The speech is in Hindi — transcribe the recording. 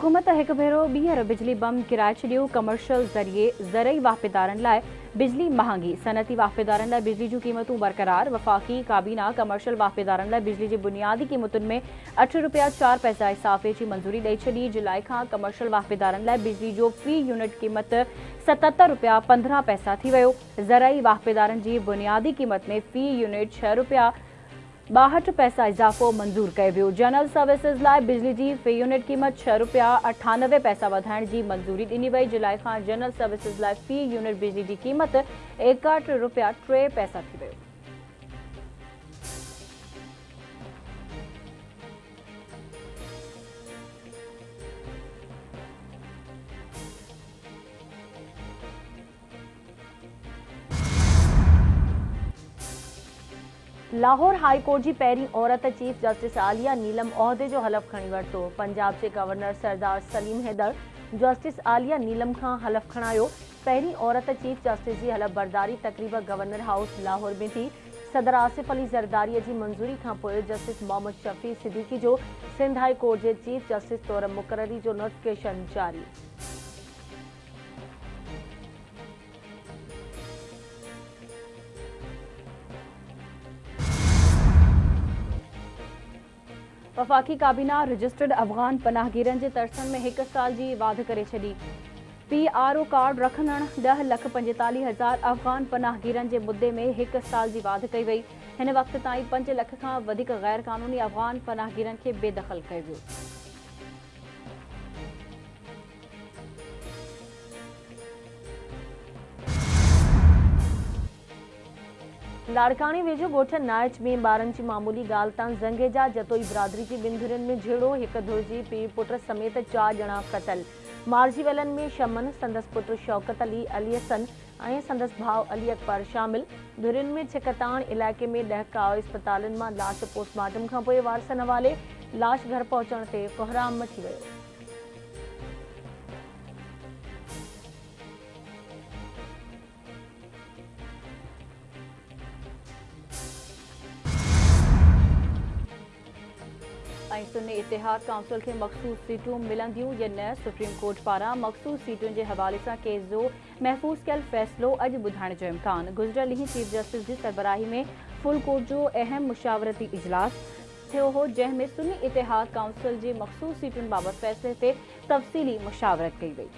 हुकूमत एक भेरो ॿीहर बिजली बम गिराए छॾियो। कमर्शियल ज़रिए ज़रई वाहिपेदारनि लाइ बिजली महांगी, सनती वाहिपेदारनि लाइ बिजली जूं क़ीमतूं बरक़रार। वफ़ाक़ी काबीना कमर्शियल वाहिपेदारनि लाइ बिजली जी बुनियादी क़ीमतुनि में ₹8.04 इज़ाफ़े जी मंज़ूरी ॾेई छॾी। जुलाई खां कमर्शियल वाहिपेदारनि लाइ बिजली जो फ़ी यूनिट क़ीमत ₹77.15 थी वियो। ज़रई वाहिपेदारनि जी बुनियादी क़ीमत में फ़ी यूनिट ₹6.62 इज़ाफ़ो मंज़ूर कयो वियो। जनरल सर्विसिज़ लाइ बिजली जी फ़ी यूनिट क़ीमत ₹6.98 वधाइण जी मंज़ूरी ॾिनी वई। जुलाई खां जनरल सर्विसिज़ लाइ फ़ी यूनिट बिजली जी क़ीमत ₹61.03 थी वियो। लाहौर हाई कोर्ट जी पहिरीं औरत चीफ जस्टिस आलिया नीलम उहिदे जो हलफ़ खणी वरितो। पंजाब जे गवर्नर सरदार सलीम हैदर जस्टिस आलिया नीलम खां हलफ़ खणायो। पहिरीं औरत chief justice G हलफ़ बरदारी तक़रीब governor house Lahore में थी। सदर आसिफ अली ज़रदारीअ जी मंज़ूरी खां पोइ जस्टिस मोहम्मद शफ़ी सिद्दीकी जो सिंध हाई कोर्ट जे चीफ जस्टिस तौर मुक़ररी जो नोटिफिकेशन जारी। वफ़ाक़ी काबीना रजिस्टर्ड अफ़गान पनाहगीरनि जे तर्सनि में 1 साल जी वाध करे छॾी। PRO कार्ड रखंदड़ 10,45,000 अफ़गान पनाहगीरनि जे मुदे में 1 साल जी वाध कई वई। हिन वक़्त ताईं 5 लख खां वधीक ग़ैर क़ानूनी अफ़गान पनाहगीरनि खे बेदख़ल कयो वियो। लाड़काणे वेझो ॻोठ नाइच में ॿारनि जी मामूली ॻाल्हि तां ज़ंगेजा जतोई बिरादरी जी 2 धुरियुनि में झेड़ो। हिक धुर जी पीउ पुट समेत 4 ॼणा क़तल। मारजी वेलनि में शमन, संदसि पुट शौकत अली, अली हसन ऐं संदसि भाउ अली अकबर शामिल। धुरियुनि में छिकताण इलाइक़े में 10 काओ इस्पतालुनि मां लाश पोस्टमार्टम खां पोइ वारसनि हवाले। लाश घर पहुचण ते कोहराम मची वियो। ऐं सुन्नी इतिहाद काउंसिल खे मख़सूस सीटूं मिलंदियूं या न। सुप्रीम कोर्ट पारां मख़सूस सीटुनि जे हवाले सां केस जो महफ़ूज़ कयल फ़ैसिलो अॼु ॿुधाइण जो इम्कान। गुज़िरियल ॾींहुं चीफ जस्टिस जी सरबराही में फुल कोर्ट जो अहम मुशावरती इजलास थियो हो, जंहिं में सुन्नी इतिहाद काउंसिल जे मख़सूस सीटुनि बाबति फ़ैसिले ते तफ़सीली मुशावरत कई वई।